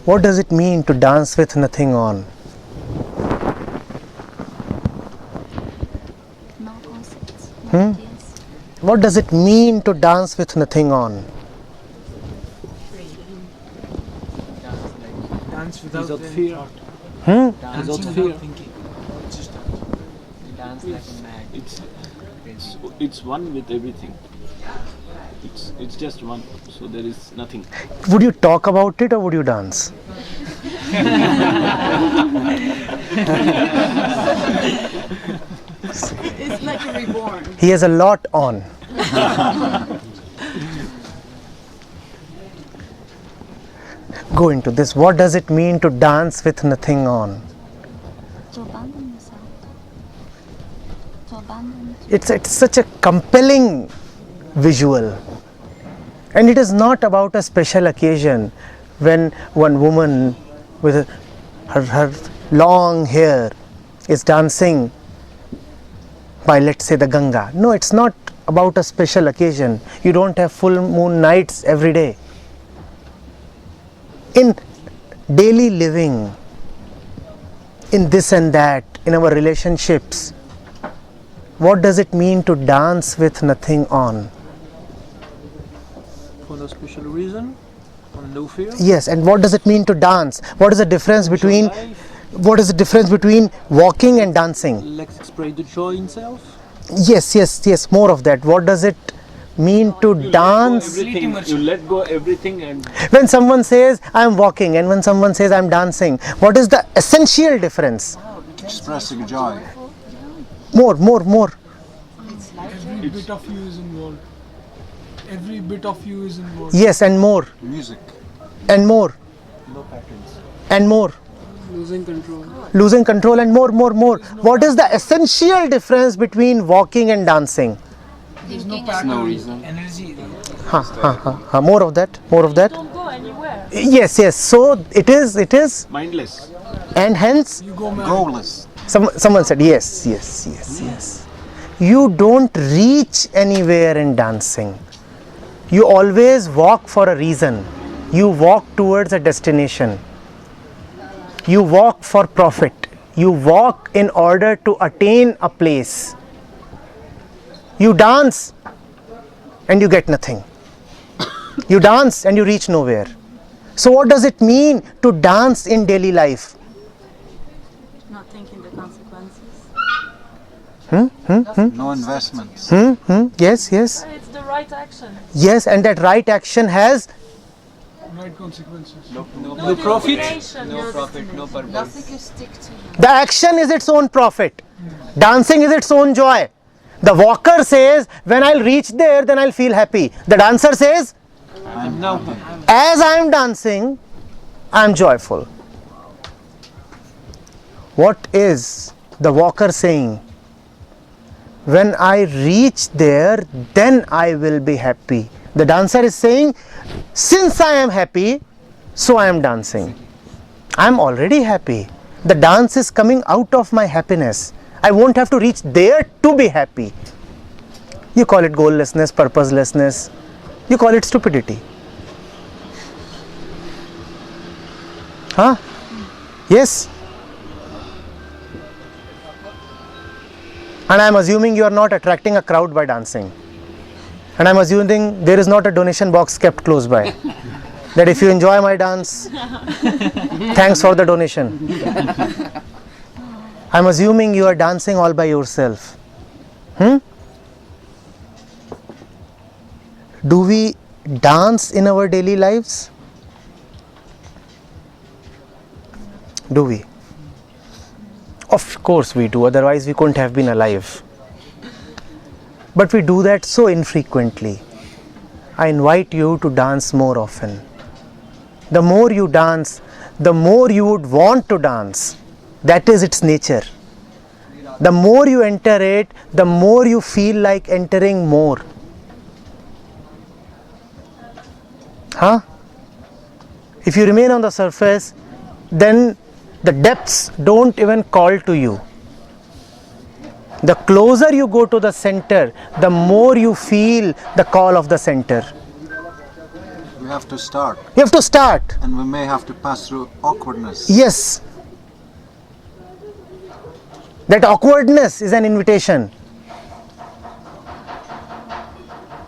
What does it mean to dance with nothing on? No concepts. Hmm? What does it mean to dance with nothing on? Dance without fear. Hmm? Dance without fear. thinking. Just Dance like a mad. It's one with everything. It's just one. So there is nothing. Would you talk about it or would you dance? It's like a reborn. He has a lot on. Go into this. What does it mean to dance with nothing on? To abandon yourself. To abandon. It's such a compelling visual. And it is not about a special occasion when one woman with her long hair is dancing by, let's say, the Ganga. No, it's not about a special occasion. You don't have full moon nights every day. In daily living, in this and that, in our relationships, what does it mean to dance with nothing on? For no special reason, on no fear. Yes, and what does it mean to dance? What is the difference between walking and dancing? Let's express the joy in self. Yes, more of that. What does it mean to dance? You let go everything and When someone says I am walking and when someone says I am dancing, what is the essential difference? Expressing joy. More. Every bit of you is involved. Every bit of you is involved. Yes, and more, Music. and more, no patterns. and more. Losing control. Losing control and more. What is the essential difference between walking and dancing? There's no Thinking pattern. No reason. Energy. More of that. Don't go anywhere. Yes. So it is, Mindless. and hence You go mad. Goalless. someone said yes. You don't reach anywhere in dancing. You always walk for a reason. You walk towards a destination. You walk for profit. You walk in order to attain a place. You dance and you get nothing. You dance and you reach nowhere. So what does it mean to dance in daily life? Not thinking the consequences. No investments. Yes. It's the right action. Yes, and that right action has Right consequences. No profit. No profit, no purpose. Nothing you stick to. the action is its own profit. Dancing is its own joy. The walker says, when I'll reach there, then I'll feel happy. The dancer says, I'm now. as I am dancing, I am joyful. What is the walker saying? When I reach there, then I will be happy. The dancer is saying, since I am happy, so I am dancing. I am already happy. The dance is coming out of my happiness. I won't have to reach there to be happy. You call it goallessness, purposelessness. You call it stupidity. Huh? Yes? And I am assuming you are not attracting a crowd by dancing. And I am assuming there is not a donation box kept close by. That if you enjoy my dance, thanks for the donation. I am assuming you are dancing all by yourself. Do we dance in our daily lives? Do we? Of course we do, otherwise we couldn't have been alive. But we do that so infrequently. I invite you to dance more often. The more you dance, the more you would want to dance. That is its nature. The more you enter it, the more you feel like entering more. Huh? If you remain on the surface, then the depths don't even call to you. The closer you go to the center, the more you feel the call of the center. We have to start, You have to start. and we may have to pass through awkwardness. Yes. That awkwardness is an invitation.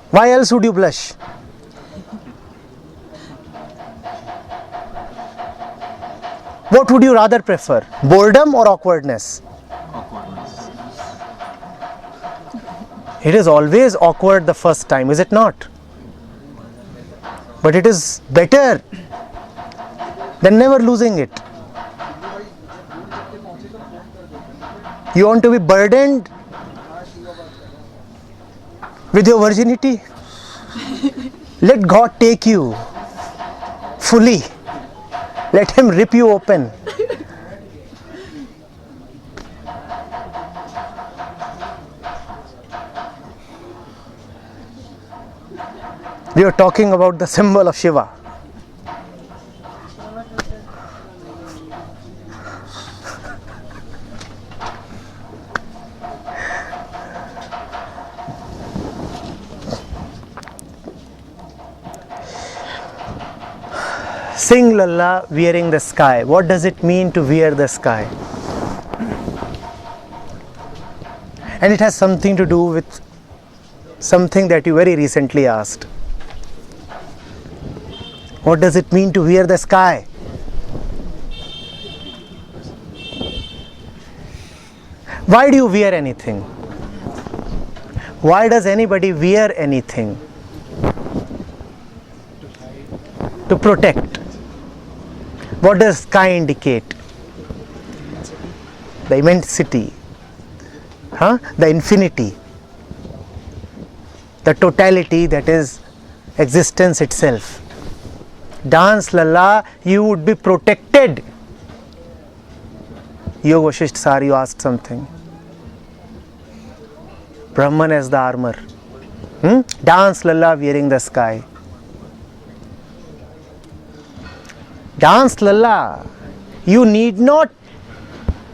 Why else would you blush? What would you rather prefer? Boredom or awkwardness? Awkwardness. It is always awkward the first time, is it not? But it is better than never losing it. You want to be burdened with your virginity? Let God take you fully. Let Him rip you open. We are talking about the symbol of Shiva. Sing Lalla wearing the sky. What does it mean to wear the sky? And it has something to do with something that you very recently asked. What does it mean to wear the sky? Why do you wear anything? Why does anybody wear anything? To protect. What does sky indicate? The immensity, the infinity, the totality that is existence itself. Dance Lalla, you would be protected. Yoga Vasishtha Sar, you asked something. Brahman as the armor. Dance Lalla wearing the sky. Dance Lalla, you need not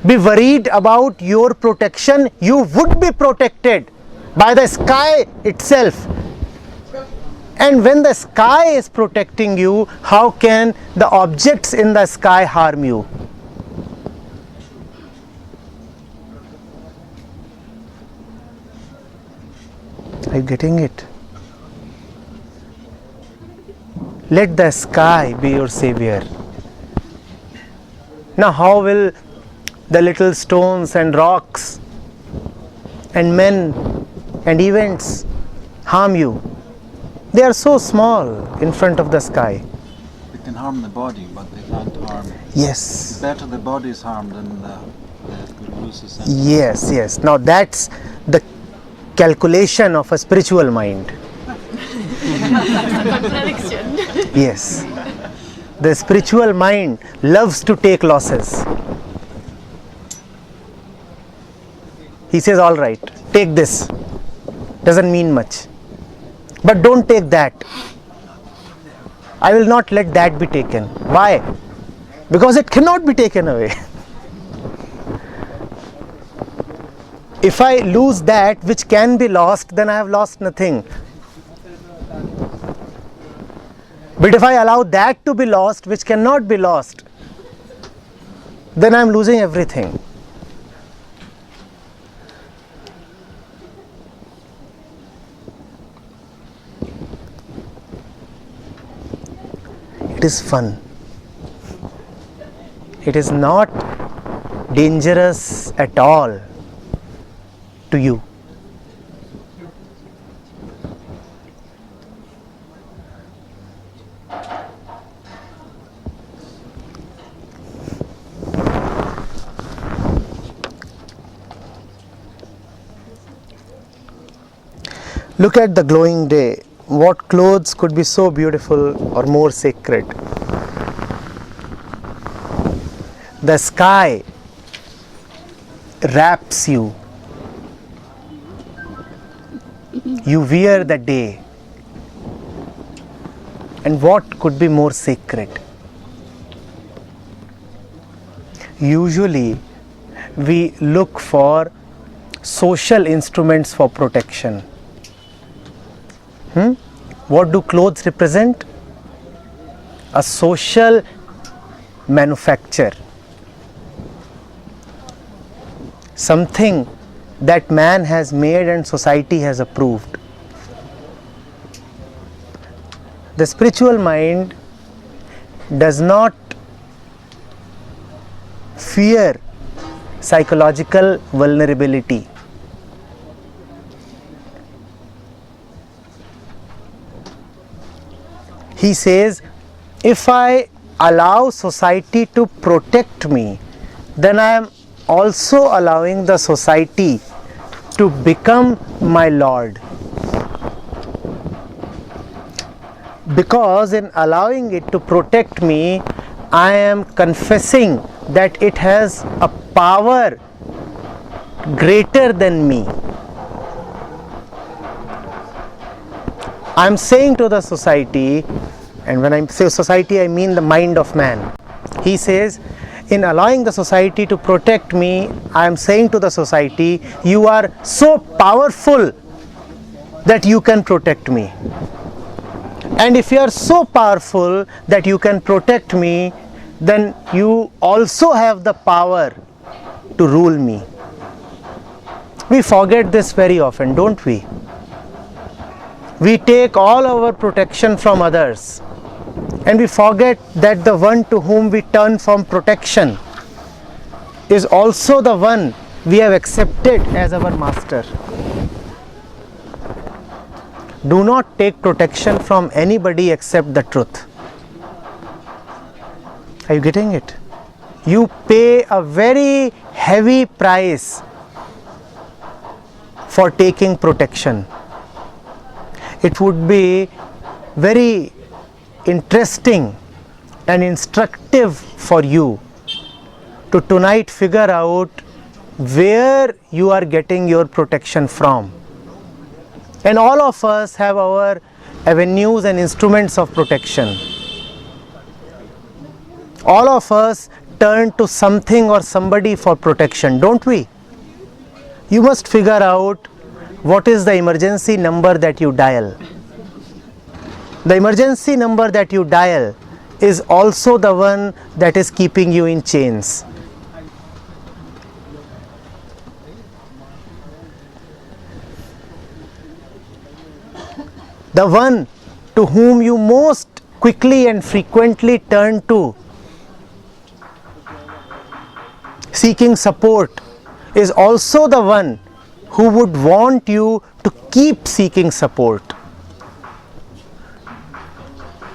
be worried about your protection. You would be protected by the sky itself. And when the sky is protecting you, how can the objects in the sky harm you? Are you getting it? Let the sky be your savior. Now, how will the little stones and rocks and men and events harm you? They are so small in front of the sky. They can harm the body, but they can't harm. Yes. Better the body is harmed than the Guru loses. Yes, yes. Now that's the calculation of a spiritual mind. Contradiction. Yes. The spiritual mind loves to take losses. He says, all right, take this. Doesn't mean much. But don't take that. I will not let that be taken. Why? Because it cannot be taken away. If I lose that which can be lost, then I have lost nothing. But if I allow that to be lost which cannot be lost, then I am losing everything. It is fun. It is not dangerous at all to you. Look at the glowing day. What clothes could be so beautiful or more sacred? The sky wraps you. You wear the day. And what could be more sacred? Usually, we look for social instruments for protection. What do clothes represent? a social manufacture, something that man has made and society has approved. The spiritual mind does not fear psychological vulnerability. He says, if I allow society to protect me, then I am also allowing the society to become my lord. Because in allowing it to protect me, I am confessing that it has a power greater than me. I am saying to the society, and when I say society, I mean the mind of man. He says, in allowing the society to protect me, I am saying to the society, you are so powerful that you can protect me. And if you are so powerful that you can protect me, then you also have the power to rule me. We forget this very often, don't we? We take all our protection from others, and we forget that the one to whom we turn from protection is also the one we have accepted as our master. Do not take protection from anybody except the truth. Are you getting it? You pay a very heavy price for taking protection. It would be very interesting and instructive for you to tonight figure out where you are getting your protection from. And all of us have our avenues and instruments of protection. All of us turn to something or somebody for protection, don't we? You must figure out what is the emergency number that you dial. The emergency number that you dial is also the one that is keeping you in chains. The one to whom you most quickly and frequently turn to, seeking support, is also the one who would want you to keep seeking support.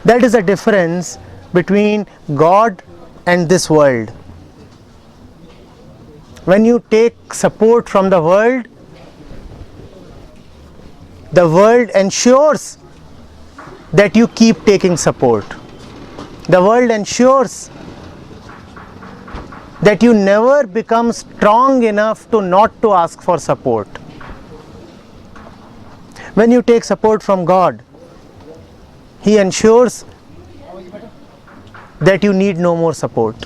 That is the difference between God and this world. When you take support from the world ensures that you keep taking support. The world ensures that you never become strong enough to not to ask for support. When you take support from God, He ensures that you need no more support.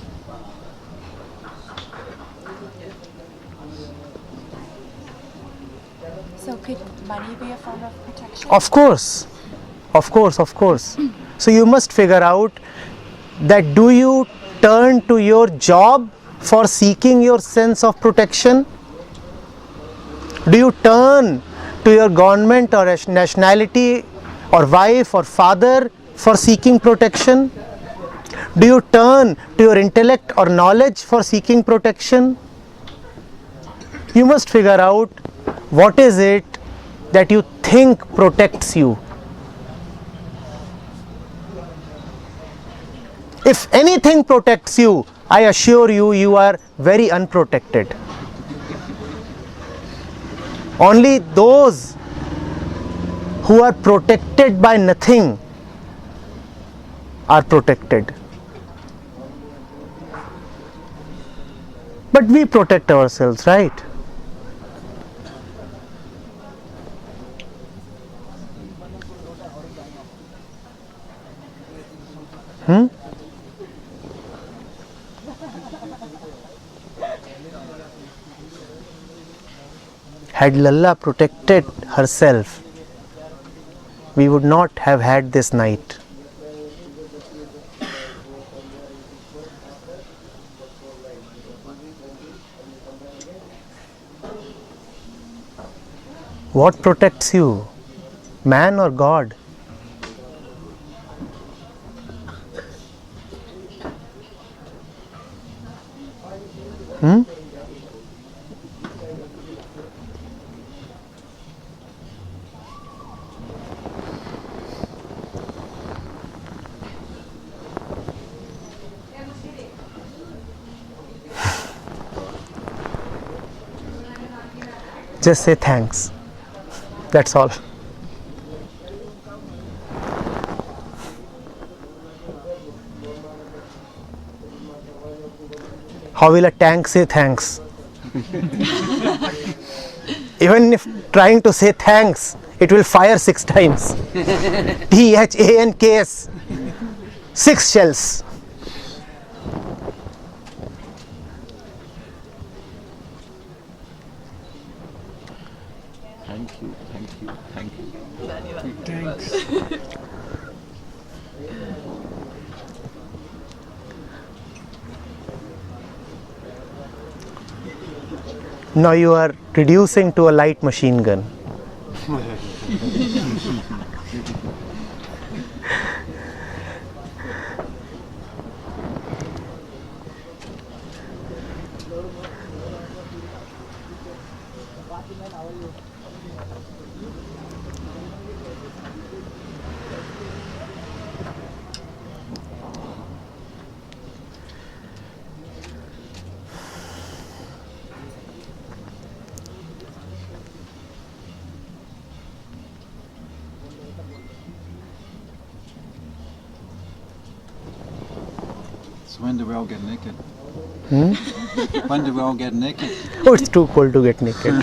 So could money be a form of protection? Of course. So you must figure out that, do you turn to your job for seeking your sense of protection? Do you turn to your government or nationality or wife or father for seeking protection? Do you turn to your intellect or knowledge for seeking protection? You must figure out what is it that you think protects you. If anything protects you, I assure you, you are very unprotected. Only those who are protected by nothing are protected. But we protect ourselves, right? Had Lalla protected herself, we would not have had this night. What protects you? Man or God? Hmm? Just say thanks. That's all. How will a tank say thanks? Even if trying to say thanks, it will fire 6 times. THANKS. 6 shells. Thank you, thank you, thank you. Thanks. Now you are reducing to a light machine gun. So when do we all get naked? Hmm? When do we all get naked? Oh, it's too cold to get naked.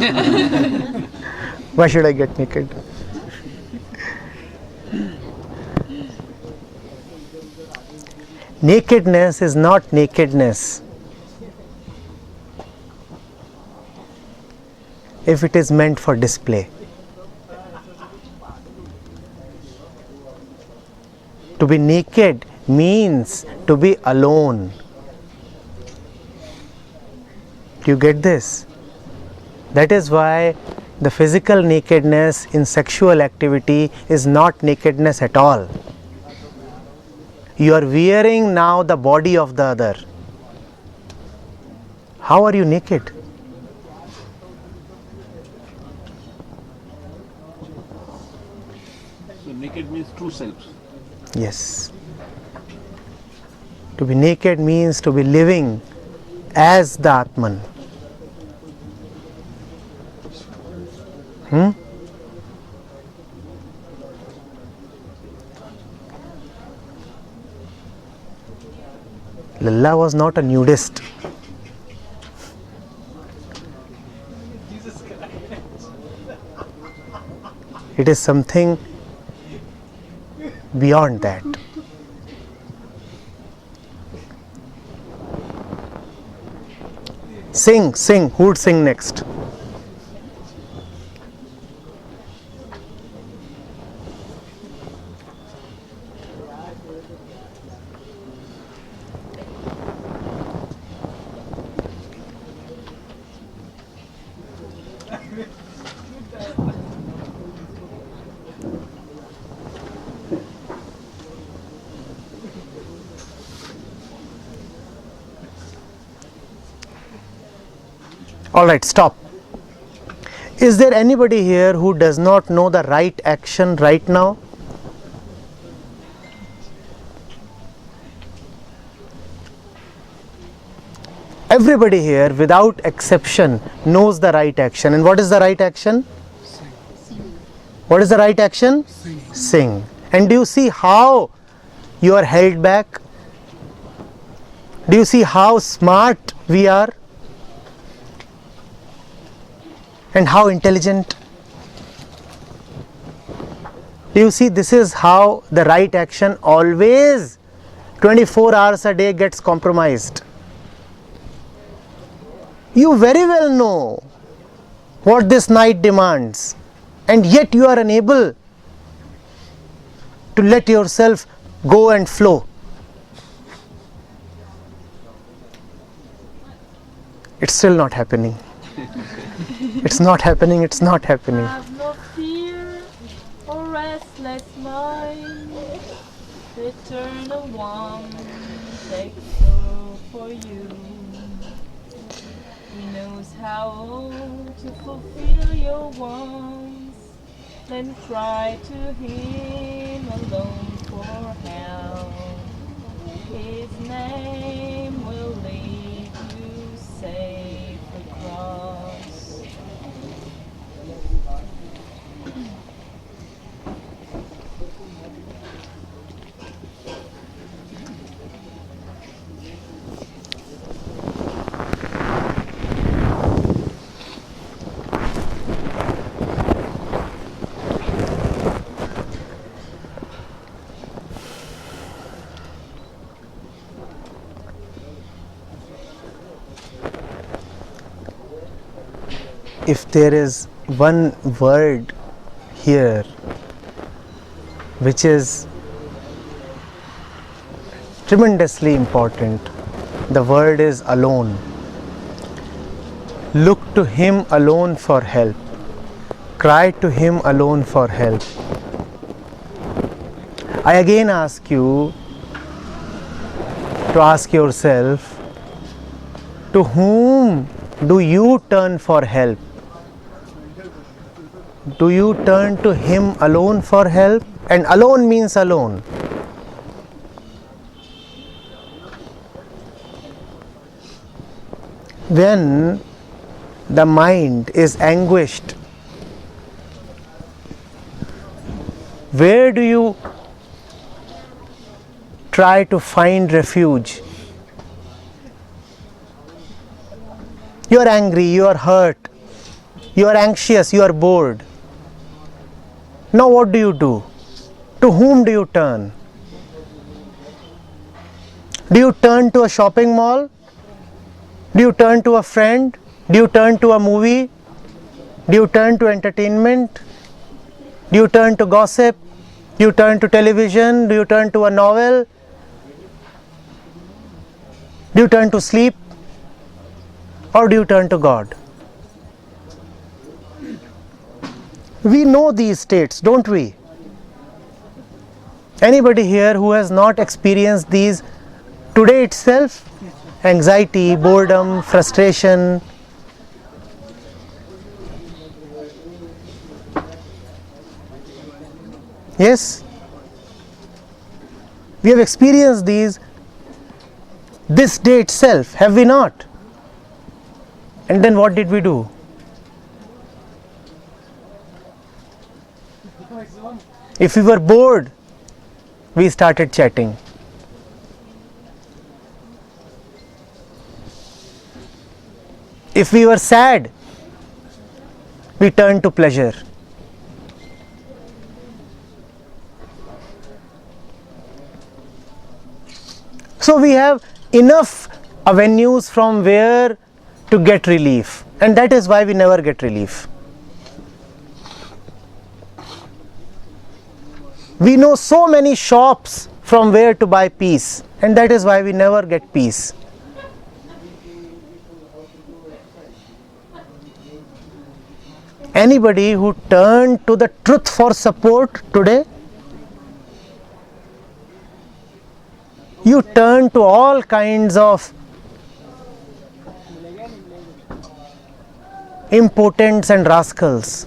Why should I get naked? Nakedness is not nakedness if it is meant for display. To be naked means to be alone. Do you get this? That is why the physical nakedness in sexual activity is not nakedness at all. You are wearing now the body of the other. How are you naked? So naked means true self. Yes. To be naked means to be living as the Atman. Lalla was not a nudist. It is something beyond that. Sing, sing. Who would sing next? All right, stop. Is there anybody here who does not know the right action right now? Everybody here, without exception, knows the right action. And what is the right action? What is the right action? Sing. And do you see how you are held back? Do you see how smart we are? And how intelligent? Do you see, this is how the right action always 24 hours a day gets compromised. You very well know what this night demands, and yet you are unable to let yourself go and flow. It's still not happening. It's not happening, it's not happening. I have no restless mind, eternal one, takes over for you. He knows how to fulfill your wants, then cry to him alone for help. His name will lead you safe across. If there is one word here which is tremendously important, the word is alone. Look to him alone for help. Cry to him alone for help. I again ask you to ask yourself, to whom do you turn for help? Do you turn to him alone for help? And alone means alone. When the mind is anguished, where do you try to find refuge? You are angry, you are hurt, you are anxious, you are bored. Now what do? To whom do you turn? Do you turn to a shopping mall? Do you turn to a friend? Do you turn to a movie? Do you turn to entertainment? Do you turn to gossip? Do you turn to television? Do you turn to a novel? Do you turn to sleep? Or do you turn to God? We know these states, don't we? Anybody here who has not experienced these today itself? Anxiety, boredom, frustration. Yes? We have experienced these this day itself, have we not? And then what did we do? If we were bored, we started chatting. If we were sad, we turned to pleasure. So we have enough avenues from where to get relief, and that is why we never get relief. We know so many shops from where to buy peace, and that is why we never get peace. Anybody who turned to the truth for support today? You turn to all kinds of impotents and rascals.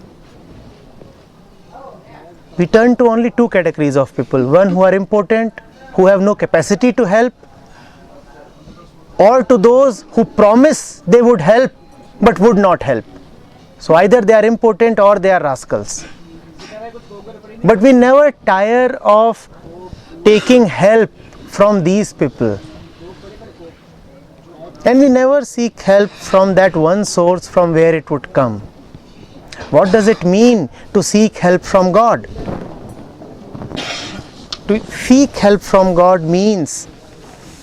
We turn to only two categories of people: one who are impotent, who have no capacity to help, or to those who promise they would help but would not help. So either they are impotent or they are rascals. But we never tire of taking help from these people. And we never seek help from that one source from where it would come. What does it mean to seek help from God? To seek help from God means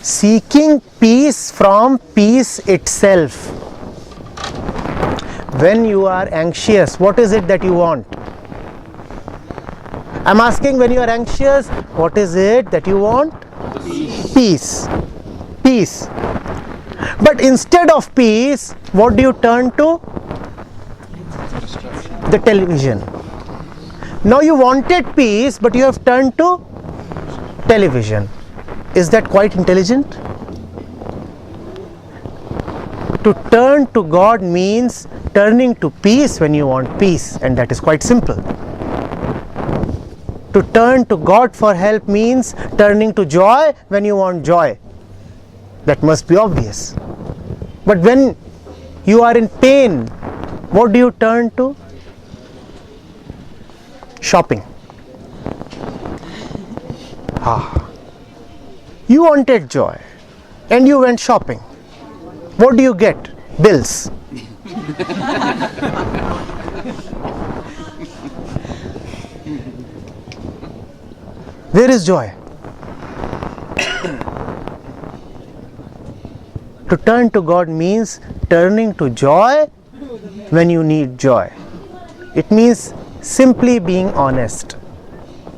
seeking peace from peace itself. When you are anxious, what is it that you want? I'm asking, when you are anxious, what is it that you want? Peace. Peace. But instead of peace, what do you turn to? The television. Now you wanted peace, but you have turned to television. Is that quite intelligent? To turn to God means turning to peace when you want peace, and that is quite simple. To turn to God for help means turning to joy when you want joy. That must be obvious. But when you are in pain, what do you turn to? Shopping. You wanted joy and you went shopping. What do you get? Bills. Where is joy? To turn to God means turning to joy when you need joy. It means simply being honest.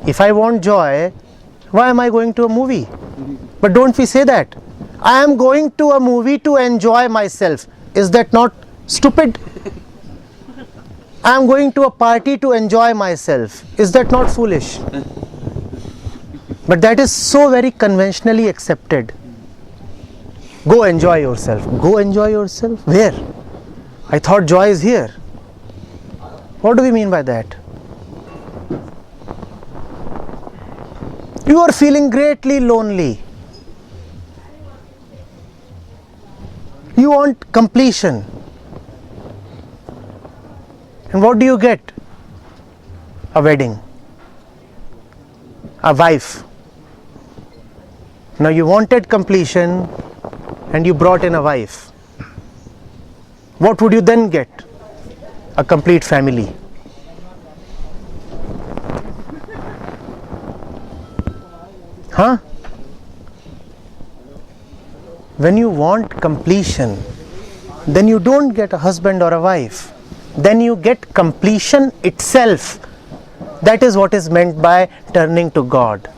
If I want joy, why am I going to a movie? But don't we say that? I am going to a movie to enjoy myself. Is that not stupid? I am going to a party to enjoy myself. Is that not foolish? But that is so very conventionally accepted. Go enjoy yourself. Go enjoy yourself? Where? I thought joy is here. What do we mean by that? You are feeling greatly lonely. You want completion. And what do you get? A wedding. A wife. Now you wanted completion and you brought in a wife. What would you then get? A complete family. Huh? When you want completion, then you don't get a husband or a wife. Then you get completion itself. That is what is meant by turning to God.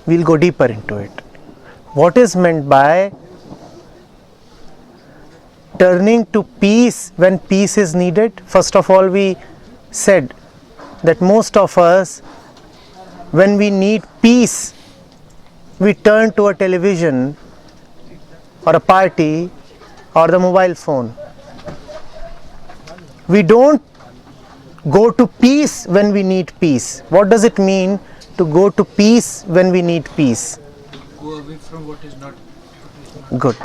We'll go deeper into it. What is meant by turning to peace when peace is needed? First of all, we said that most of us, when we need peace, we turn to a television or a party or the mobile phone. We don't go to peace when we need peace. What does it mean to go to peace when we need peace? Go away from what is not Good.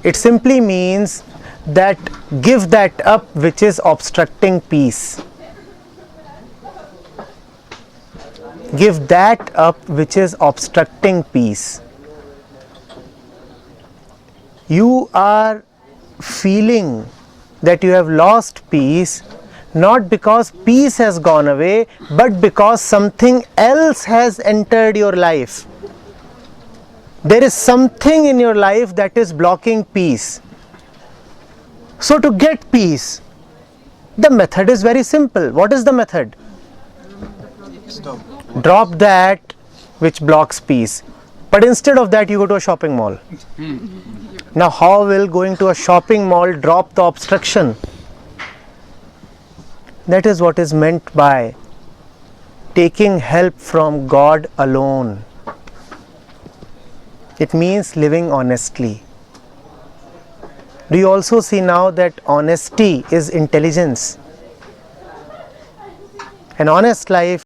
It simply means that give that up which is obstructing peace. Give that up which is obstructing peace. You are feeling that you have lost peace not because peace has gone away, but because something else has entered your life. There is something in your life that is blocking peace. So to get peace, the method is very simple. What is the method? Stop. Drop that which blocks peace. But instead of that, you go to a shopping mall. Now, how will going to a shopping mall drop the obstruction? That is what is meant by taking help from God alone. It means living honestly. Do you also see now that honesty is intelligence? An honest life